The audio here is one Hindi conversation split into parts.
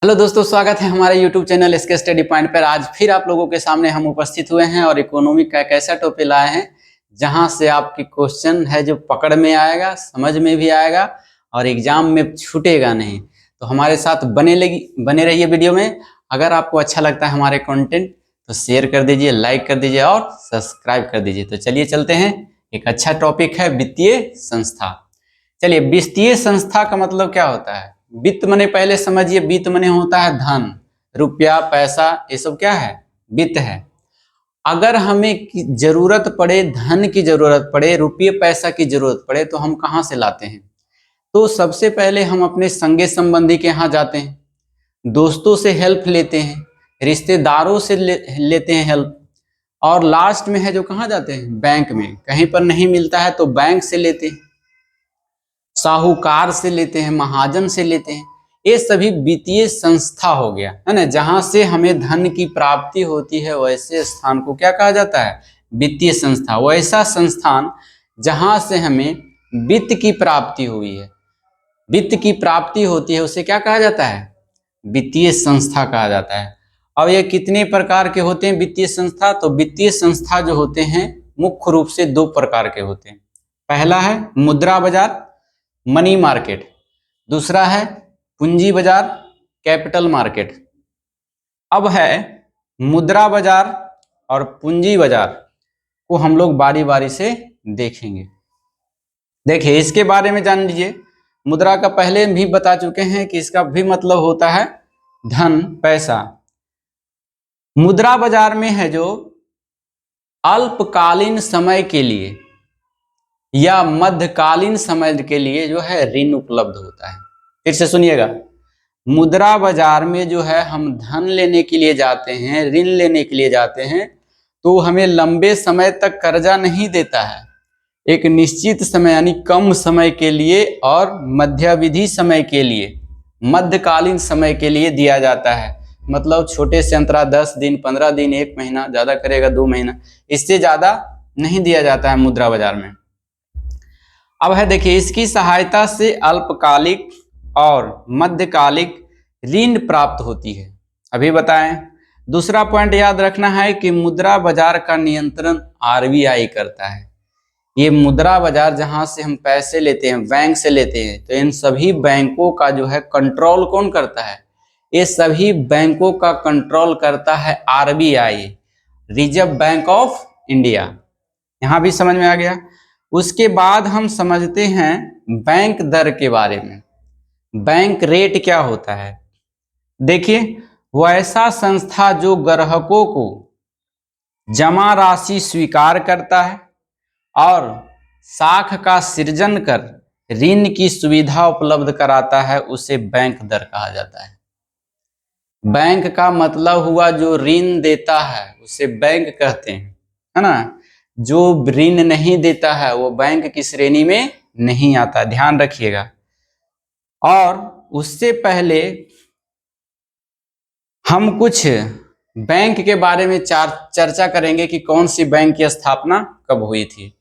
हेलो दोस्तों, स्वागत है हमारे YouTube चैनल इसके स्टडी पॉइंट पर। आज फिर आप लोगों के सामने हम उपस्थित हुए हैं और इकोनॉमी का एक ऐसा टॉपिक लाए हैं जहां से आपकी क्वेश्चन है जो पकड़ में आएगा, समझ में भी आएगा और एग्जाम में छूटेगा नहीं। तो हमारे साथ बने रहिए वीडियो में। अगर आपको अच्छा लगता है हमारे कंटेंट तो शेयर कर दीजिए, लाइक कर दीजिए और सब्सक्राइब कर दीजिए। तो चलिए चलते हैं। एक अच्छा टॉपिक है वित्तीय संस्था। चलिए, वित्तीय संस्था का मतलब क्या होता है? वित्त मने पहले समझिए, वित्त मने होता है धन, रुपया, पैसा, ये सब क्या है? वित्त है। अगर हमें जरूरत पड़े, धन की जरूरत पड़े, रुपये पैसा की जरूरत पड़े तो हम कहाँ से लाते हैं? तो सबसे पहले हम अपने संगे संबंधी के यहाँ जाते हैं, दोस्तों से हेल्प लेते हैं, रिश्तेदारों से लेते हैं हेल्प, और लास्ट में है जो कहाँ जाते हैं? बैंक में। कहीं पर नहीं मिलता है तो बैंक से लेते हैं, साहूकार से लेते हैं, महाजन से लेते हैं। ये सभी वित्तीय संस्था हो गया, है ना। जहां से हमें धन की प्राप्ति होती है वैसे स्थान को क्या कहा जाता है? वित्तीय संस्था। वैसा संस्थान जहां से हमें वित्त की प्राप्ति हुई है, वित्त की प्राप्ति होती है, उसे क्या कहा जाता है? वित्तीय संस्था कहा जाता है। अब ये कितने प्रकार के होते हैं वित्तीय संस्था? तो वित्तीय संस्था जो होते हैं मुख्य रूप से दो प्रकार के होते हैं। पहला है मुद्रा बाजार, मनी मार्केट। दूसरा है पूंजी बाजार, कैपिटल मार्केट। अब है मुद्रा बाजार और पूंजी बाजार को हम लोग बारी बारी से देखेंगे। देखिए, इसके बारे में जान लीजिए। मुद्रा का पहले भी बता चुके हैं कि इसका भी मतलब होता है धन, पैसा। मुद्रा बाजार में है जो अल्पकालीन समय के लिए या मध्यकालीन समय के लिए जो है ऋण उपलब्ध होता है। फिर से सुनिएगा, मुद्रा बाजार में जो है हम धन लेने के लिए जाते हैं, ऋण लेने के लिए जाते हैं, तो हमें लंबे समय तक कर्जा नहीं देता है। एक निश्चित समय यानी कम समय के लिए और मध्यावधि समय के लिए, मध्यकालीन समय के लिए दिया जाता है। मतलब छोटे से अंतराल 10 दिन, 15 दिन, 1 महीना, ज्यादा करेगा 2 महीना, इससे ज्यादा नहीं दिया जाता है मुद्रा बाजार में। अब है देखिए, इसकी सहायता से अल्पकालिक और मध्यकालिक ऋण प्राप्त होती है। अभी बताएं। दूसरा पॉइंट याद रखना है कि मुद्रा बाजार का नियंत्रण आरबीआई करता है। ये मुद्रा बाजार जहां से हम पैसे लेते हैं, बैंक से लेते हैं, तो इन सभी बैंकों का जो है कंट्रोल कौन करता है? ये सभी बैंकों का कंट्रोल करता है RBI, reserve bank of India. यहां भी समझ में आ गया। उसके बाद हम समझते हैं बैंक दर के बारे में। बैंक रेट क्या होता है? देखिए, वो ऐसा संस्था जो ग्राहकों को जमा राशि स्वीकार करता है और साख का सृजन कर ऋण की सुविधा उपलब्ध कराता है, उसे बैंक दर कहा जाता है। बैंक का मतलब हुआ जो ऋण देता है उसे बैंक कहते हैं, है ना। जो ऋण नहीं देता है वो बैंक की श्रेणी में नहीं आता, ध्यान रखिएगा। और उससे पहले हम कुछ बैंक के बारे में चर्चा करेंगे कि कौन सी बैंक की स्थापना कब हुई थी।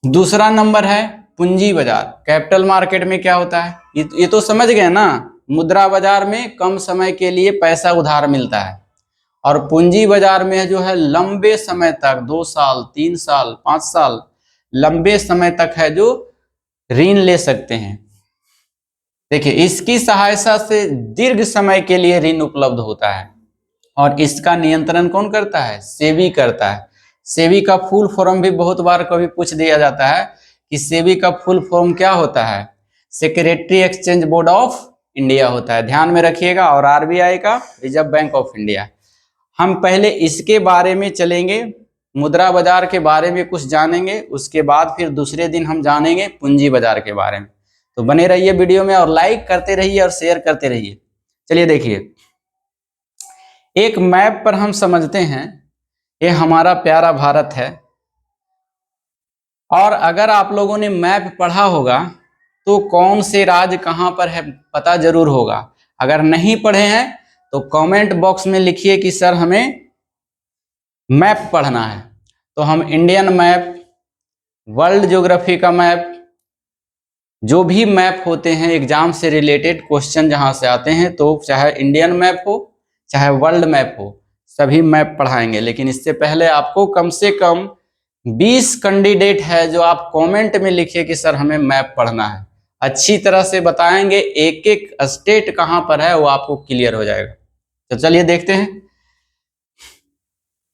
दूसरा नंबर है पूंजी बाजार। कैपिटल मार्केट में क्या होता है? ये तो समझ गए ना। मुद्रा बाजार में कम समय के लिए पैसा उधार मिलता है, और पूंजी बाजार में जो है लंबे समय तक, 2 साल, 3 साल, 5 साल, लंबे समय तक है जो ऋण ले सकते हैं। देखिए, इसकी सहायता से दीर्घ समय के लिए ऋण उपलब्ध होता है, और इसका नियंत्रण कौन करता है? सेबी करता है। सेबी का फुल फॉर्म भी बहुत बार कभी पूछ दिया जाता है कि सेबी का फुल फॉर्म क्या होता है? Secretary exchange board of India होता है, ध्यान में रखिएगा। और आरबीआई का रिजर्व बैंक ऑफ इंडिया। हम पहले इसके बारे में चलेंगे, मुद्रा बाजार के बारे में कुछ जानेंगे, उसके बाद फिर दूसरे दिन हम जानेंगे पूंजी बाजार के बारे में। तो बने रहिए वीडियो में और लाइक करते रहिए और शेयर करते रहिए। चलिए देखिए, एक मैप पर हम समझते हैं, ये हमारा प्यारा भारत है। और अगर आप लोगों ने मैप पढ़ा होगा तो कौन से राज्य कहां पर है पता जरूर होगा। अगर नहीं पढ़े हैं तो कमेंट बॉक्स में लिखिए कि सर हमें मैप पढ़ना है। तो हम इंडियन मैप, वर्ल्ड ज्योग्राफी का मैप, जो भी मैप होते हैं एग्जाम से रिलेटेड क्वेश्चन जहां से आते हैं, तो चाहे इंडियन मैप हो चाहे वर्ल्ड मैप हो, सभी मैप पढ़ाएंगे। लेकिन इससे पहले आपको कम से कम 20 कैंडिडेट है जो आप कमेंट में लिखिए कि सर हमें मैप पढ़ना है, अच्छी तरह से बताएंगे, एक एक स्टेट कहां पर है वो आपको क्लियर हो जाएगा। तो चलिए देखते हैं।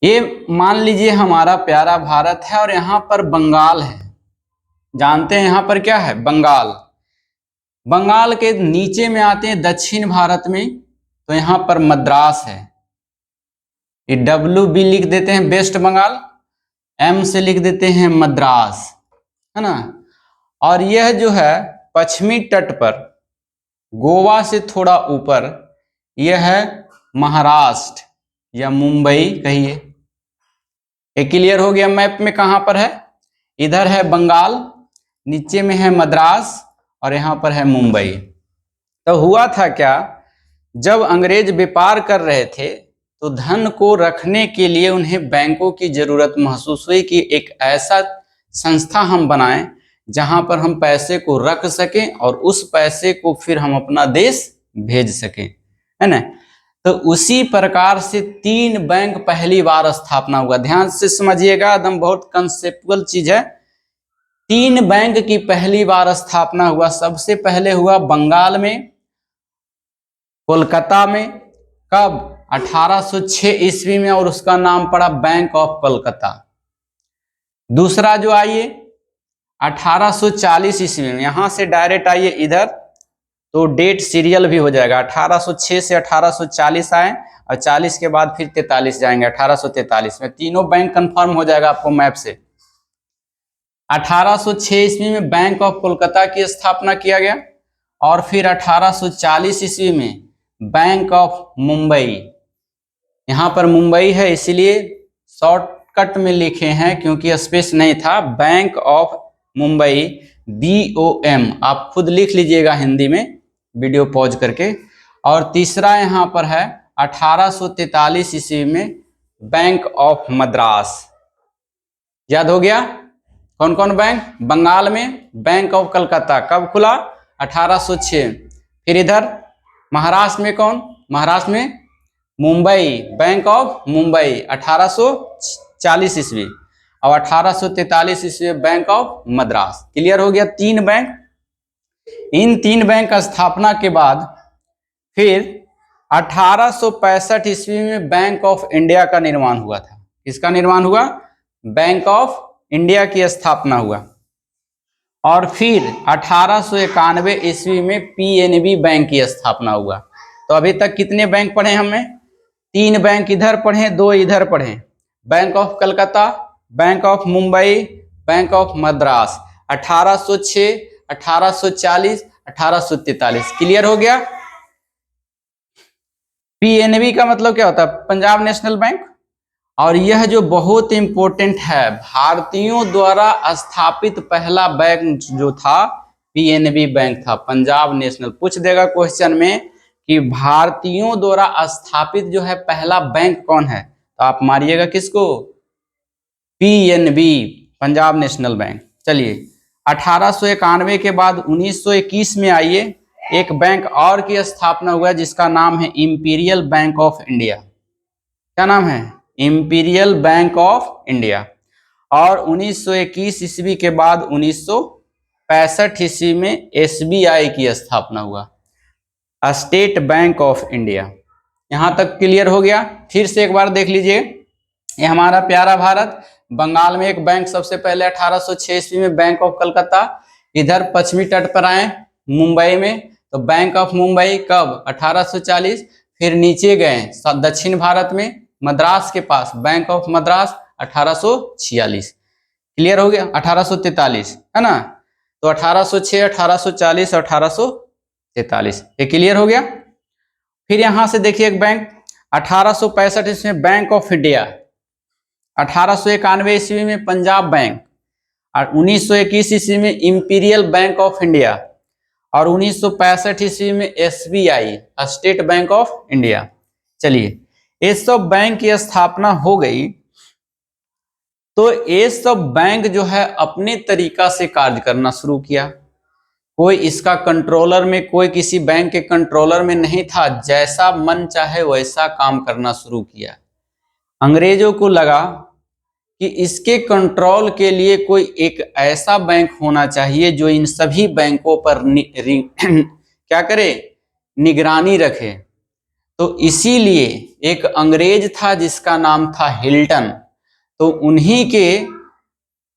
ये मान लीजिए हमारा प्यारा भारत है और यहाँ पर बंगाल है। जानते हैं यहाँ पर क्या है? बंगाल। बंगाल के नीचे में आते हैं दक्षिण भारत में, तो यहाँ पर मद्रास है। ये WB लिख देते हैं वेस्ट बंगाल, M से लिख देते हैं मद्रास, है ना। और यह जो है पश्चिमी तट पर गोवा से थोड़ा ऊपर, यह है महाराष्ट्र या मुंबई कहिए। ये क्लियर हो गया मैप में कहां पर है? इधर है बंगाल, नीचे में है मद्रास और यहां पर है मुंबई। तो हुआ था क्या, जब अंग्रेज व्यापार कर रहे थे तो धन को रखने के लिए उन्हें बैंकों की जरूरत महसूस हुई कि एक ऐसा संस्था हम बनाएं जहां पर हम पैसे को रख सकें और उस पैसे को फिर हम अपना देश भेज सकें, है ना। तो उसी प्रकार से 3 बैंक पहली बार स्थापना हुआ। ध्यान से समझिएगा, एकदम बहुत कंसेप्चुअल चीज है। 3 बैंक की पहली बार स्थापना हुआ। सबसे पहले हुआ बंगाल में, कोलकाता में। कब? 1806 ईस्वी में, और उसका नाम पड़ा बैंक ऑफ कोलकाता। दूसरा जो आइए 1840 ईस्वी में, यहां से डायरेक्ट आइए इधर तो डेट सीरियल भी हो जाएगा। 1806 से 1840 आए और 40 के बाद फिर 43 जाएंगे, 1843 में। तीनों बैंक कंफर्म हो जाएगा आपको मैप से। 1806 ईस्वी में बैंक ऑफ कोलकाता की स्थापना किया गया और फिर 1840 ईस्वी में बैंक ऑफ मुंबई। यहां पर मुंबई है इसलिए शॉर्टकट में लिखे हैं क्योंकि स्पेस नहीं था। बैंक ऑफ मुंबई, BOM, आप खुद लिख लीजिएगा हिंदी में वीडियो पॉज करके। और तीसरा यहां पर है 1843 ईस्वी में बैंक ऑफ मद्रास। याद हो गया? कौन कौन बैंक? बंगाल में बैंक ऑफ कलकत्ता कब खुला? 1806। फिर इधर महाराष्ट्र में कौन? महाराष्ट्र में मुंबई, बैंक ऑफ मुंबई 1840 ईस्वी, और 1843 ईस्वी बैंक ऑफ मद्रास। क्लियर हो गया? 3 बैंक। इन 3 बैंक का स्थापना के बाद फिर 1865 ईस्वी में बैंक ऑफ इंडिया का निर्माण हुआ था। किसका निर्माण हुआ? बैंक ऑफ इंडिया की स्थापना हुआ। और फिर 1891 ईस्वी में PNB बैंक की स्थापना हुआ। तो अभी तक कितने बैंक पढ़े हमने? 3 बैंक इधर पढ़े, 2 इधर पढ़े। Bank of Calcutta, bank of Mumbai, bank of Madras. 1806, 1840, 1843। Clear हो गया? PNB का मतलब क्या होता है? Punjab national bank. और यह जो बहुत इंपॉर्टेंट है, भारतीयों द्वारा स्थापित पहला बैंक जो था PNB बैंक था, पंजाब नेशनल। पूछ देगा क्वेश्चन में कि भारतीयों द्वारा स्थापित जो है पहला बैंक कौन है, तो आप मारिएगा किसको? PNB, Punjab national bank. चलिए 1891 के बाद 1921 में आइए एक बैंक और की स्थापना हुआ जिसका नाम है इंपीरियल बैंक ऑफ इंडिया। क्या नाम है? Imperial bank of India. और 1921 ईस्वी के बाद 1965 ईस्वी में SBI की स्थापना हुआ, स्टेट बैंक ऑफ इंडिया। यहां तक क्लियर हो गया? फिर से एक बार देख लीजिए, ये हमारा प्यारा भारत। बंगाल में एक बैंक सबसे पहले 1806 ईस्वी में बैंक ऑफ कलकत्ता। इधर पश्चिमी तट पर आए मुंबई में तो बैंक ऑफ मुंबई कब? 1840। फिर नीचे गए दक्षिण भारत में मद्रास के पास बैंक ऑफ मद्रास 1846। क्लियर हो गया? 1843 है ना। तो 1806, 1840, 1843 ये क्लियर हो गया। फिर यहां से देखिए एक बैंक 1865 ईस्वी बैंक ऑफ इंडिया, 1891 ईस्वी में पंजाब बैंक, और 1921 ईस्वी में इंपीरियल बैंक ऑफ इंडिया, और 1965 ईस्वी में SBI, state bank of India. चलिए ये सब बैंक की स्थापना हो गई तो ये सब बैंक जो है अपने तरीका से कार्य करना शुरू किया। कोई इसका कंट्रोलर में, कोई किसी बैंक के कंट्रोलर में नहीं था, जैसा मन चाहे वैसा काम करना शुरू किया। अंग्रेजों को लगा कि इसके कंट्रोल के लिए कोई एक ऐसा बैंक होना चाहिए जो इन सभी बैंकों पर क्या करे, निगरानी रखे। तो इसीलिए एक अंग्रेज था जिसका नाम था हिल्टन, तो उन्हीं के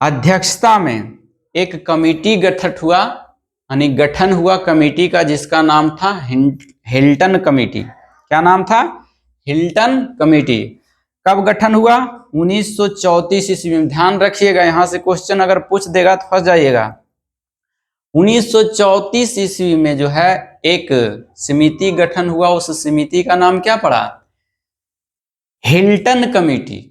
अध्यक्षता में एक कमेटी गठन हुआ कमेटी का, जिसका नाम था हिल्टन कमेटी। क्या नाम था? Hilton committee. कब गठन हुआ? 1934 ईस्वी में। ध्यान रखिएगा, यहां से क्वेश्चन अगर पूछ देगा तो फंस जाइएगा। 1934 ईस्वी में जो है एक समिति गठन हुआ, उस समिति का नाम क्या पड़ा? Hilton committee.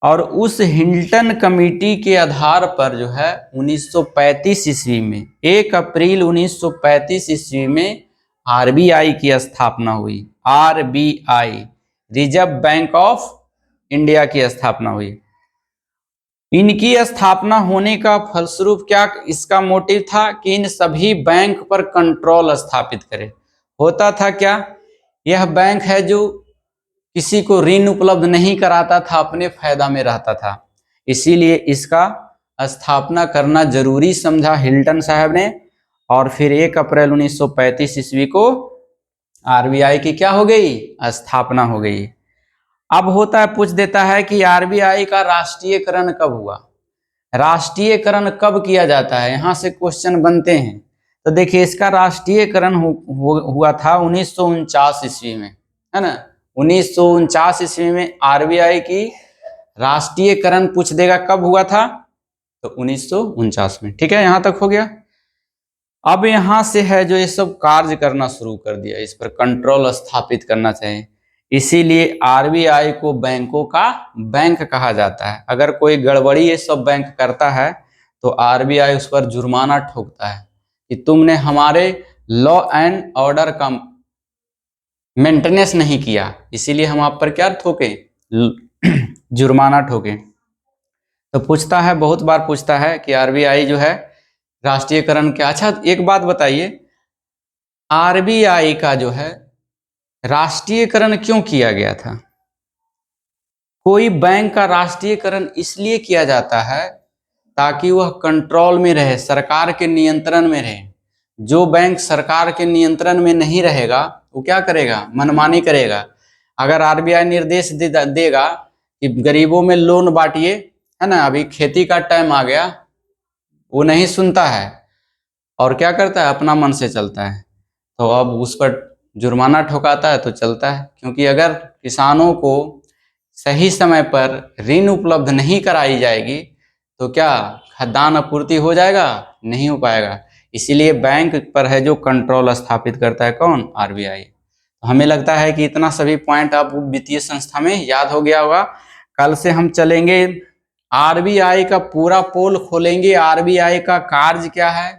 और उस हिल्टन कमेटी के आधार पर जो है 1935 ईस्वी में, 1 अप्रैल 1935 ईस्वी में आरबीआई की स्थापना हुई। RBI, reserve bank of India की स्थापना हुई। इनकी स्थापना होने का फलस्वरूप क्या इसका मोटिव था कि इन सभी बैंक पर कंट्रोल स्थापित करे। होता था क्या, यह बैंक है जो किसी को ऋण उपलब्ध नहीं कराता था, अपने फायदा में रहता था, इसीलिए इसका स्थापना करना जरूरी समझा हिल्टन साहब ने। और फिर 1 अप्रैल 1935 ईस्वी को आरबीआई की क्या हो गई? स्थापना हो गई। अब होता है, पूछ देता है कि आरबीआई का राष्ट्रीयकरण कब हुआ? राष्ट्रीयकरण कब किया जाता है, यहां से क्वेश्चन बनते हैं। तो देखिए, इसका राष्ट्रीयकरण हुआ था 1949 ईस्वी में, है ना। 1949 ईस्वी में आरबीआई की राष्ट्रीयकरण पूछ देगा कब हुआ था, तो 1949 में। ठीक है, यहां तक हो गया। अब यहां से है जो ये सब कार्य करना शुरू कर दिया, इस पर कंट्रोल स्थापित करना चाहिए। इसीलिए आरबीआई को बैंकों का बैंक कहा जाता है। अगर कोई गड़बड़ी ये सब बैंक करता है तो आरबीआई उस पर जुर्माना ठोकता है कि तुमने हमारे लॉ एंड ऑर्डर का मेंटेनेंस नहीं किया, इसीलिए हम आप पर क्या ठोके? जुर्माना ठोके। तो पूछता है, बहुत बार पूछता है कि आरबीआई जो है राष्ट्रीयकरण क्या। अच्छा, एक बात बताइए, आरबीआई का जो है राष्ट्रीयकरण क्यों किया गया था? कोई बैंक का राष्ट्रीयकरण इसलिए किया जाता है ताकि वह कंट्रोल में रहे, सरकार के नियंत्रण में रहे। जो बैंक सरकार के नियंत्रण में नहीं रहेगा वो क्या करेगा? मनमानी करेगा। अगर आरबीआई निर्देश देगा कि गरीबों में लोन बांटिए, है ना, अभी खेती का टाइम आ गया, वो नहीं सुनता है और क्या करता है? अपना मन से चलता है। तो अब उस पर जुर्माना ठोकाता है तो चलता है, क्योंकि अगर किसानों को सही समय पर ऋण उपलब्ध नहीं कराई जाएगी तो क्या खाद्यान्न आपूर्ति हो जाएगा? नहीं हो पाएगा। इसीलिए बैंक पर है जो कंट्रोल स्थापित करता है, कौन? आरबीआई। तो हमें लगता है कि इतना सभी पॉइंट आपको वित्तीय संस्था में याद हो गया होगा। कल से हम चलेंगे, आरबीआई का पूरा पोल खोलेंगे, आरबीआई का कार्य क्या है,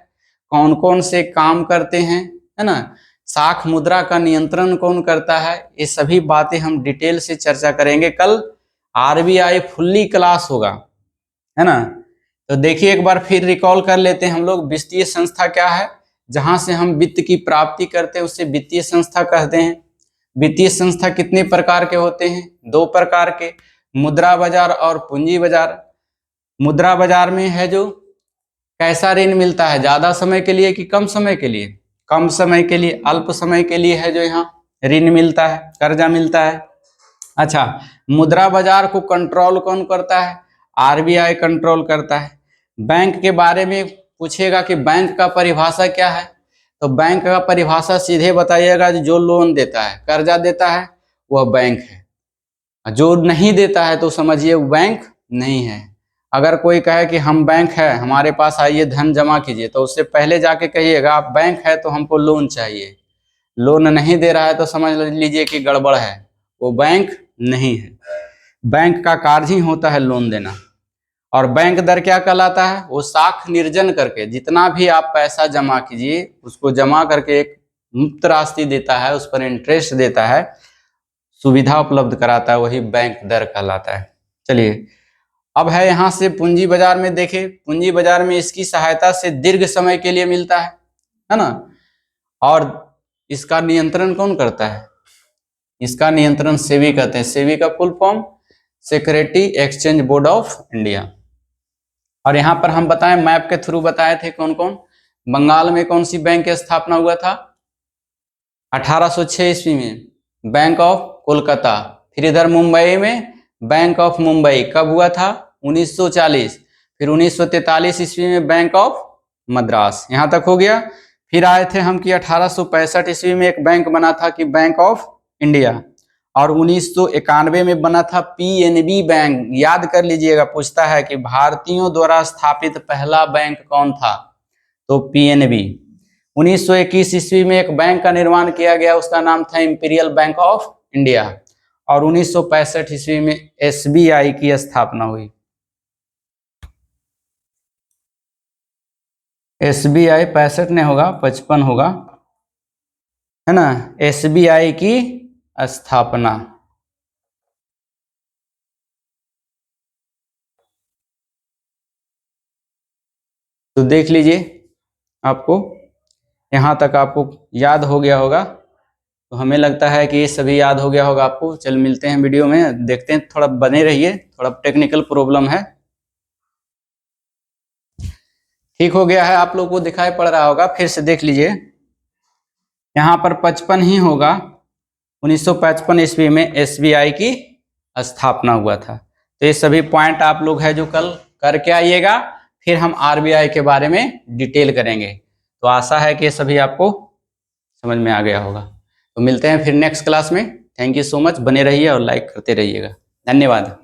कौन कौन से काम करते हैं, है ना, साख मुद्रा का नियंत्रण कौन करता है, ये सभी बातें हम डिटेल से चर्चा करेंगे। कल आरबीआई फुल्ली क्लास होगा, है ना। तो देखिए, एक बार फिर रिकॉल कर लेते हैं हम लोग, वित्तीय संस्था क्या है। जहां से हम वित्त की प्राप्ति करते हैं उसे वित्तीय संस्था कहते हैं। वित्तीय संस्था कितने प्रकार के होते हैं? 2 प्रकार के, मुद्रा बाजार और पूंजी बाजार। मुद्रा बाजार में है जो कैसा ऋण मिलता है, ज्यादा समय के लिए कि कम समय के लिए? कम समय के लिए, अल्प समय के लिए है जो यहाँ ऋण मिलता है, कर्जा मिलता है। अच्छा, मुद्रा बाजार को कंट्रोल कौन करता है? आरबीआई कंट्रोल करता है। बैंक के बारे में पूछेगा कि बैंक का परिभाषा क्या है, तो बैंक का परिभाषा सीधे बताइएगा, जो लोन देता है, कर्जा देता है, वह बैंक है। जो नहीं देता है तो समझिए वो बैंक नहीं है। अगर कोई कहे कि हम बैंक है, हमारे पास आइए धन जमा कीजिए, तो उससे पहले जाके कहिएगा आप बैंक है तो हमको लोन चाहिए। लोन नहीं दे रहा है तो समझ लीजिए कि गड़बड़ है, वो बैंक नहीं है। बैंक का कार्य ही होता है लोन देना। और बैंक दर क्या कहलाता है? वो साख निर्जन करके जितना भी आप पैसा जमा कीजिए उसको जमा करके एक मुक्त राशि देता है, उस पर इंटरेस्ट देता है, सुविधा उपलब्ध कराता है, वही बैंक दर कहलाता है। चलिए, अब है यहाँ से पूंजी बाजार में देखें। पूंजी बाजार में इसकी सहायता से दीर्घ समय के लिए मिलता है। है ना। और इसका नियंत्रण कौन करता है? इसका नियंत्रण सेबी करते हैं। सेबी का full form security exchange board of India. और यहाँ पर हम बताएं, मैप के थ्रू बताए थे कौन कौन। बंगाल में कौन सी बैंक की स्थापना हुआ था? 1806 ईस्वी में बैंक ऑफ कोलकाता। फिर इधर मुंबई में बैंक ऑफ मुंबई कब हुआ था? 1940। फिर 1943 ईस्वी में बैंक ऑफ मद्रास। यहाँ तक हो गया। फिर आए थे हम कि 1865 ईस्वी में एक बैंक बना था कि बैंक ऑफ इंडिया। और 1991 में बना था पीएनबी बैंक। याद कर लीजिएगा, पूछता है कि भारतीयों द्वारा स्थापित पहला बैंक कौन था? तो पीएनबी। 1921 ईस्वी में एक बैंक का निर्माण किया गया, उसका नाम था इंपीरियल बैंक ऑफ इंडिया। और 1965 ईस्वी में एसबीआई की स्थापना हुई। एसबीआई 65 नहीं होगा, 55 होगा, है ना। एसबीआई की स्थापना। तो देख लीजिए, आपको यहाँ तक आपको याद हो गया होगा। तो हमें लगता है कि ये सभी याद हो गया होगा आपको। चल मिलते हैं वीडियो में, देखते हैं। थोड़ा बने रहिए, थोड़ा टेक्निकल प्रॉब्लम है। ठीक हो गया है, आप लोगों को दिखाई पड़ रहा होगा। फिर से देख लीजिए, यहाँ पर 55 ही होगा। 1955 ईस्वी में एसबीआई की स्थापना हुआ था। तो ये सभी पॉइंट आप लोग है जो कल करके आइएगा। फिर हम आरबीआई के बारे में डिटेल करेंगे। तो आशा है कि ये सभी आपको समझ में आ गया होगा। तो मिलते हैं फिर नेक्स्ट क्लास में। थैंक यू सो मच, बने रहिए और लाइक करते रहिएगा। धन्यवाद।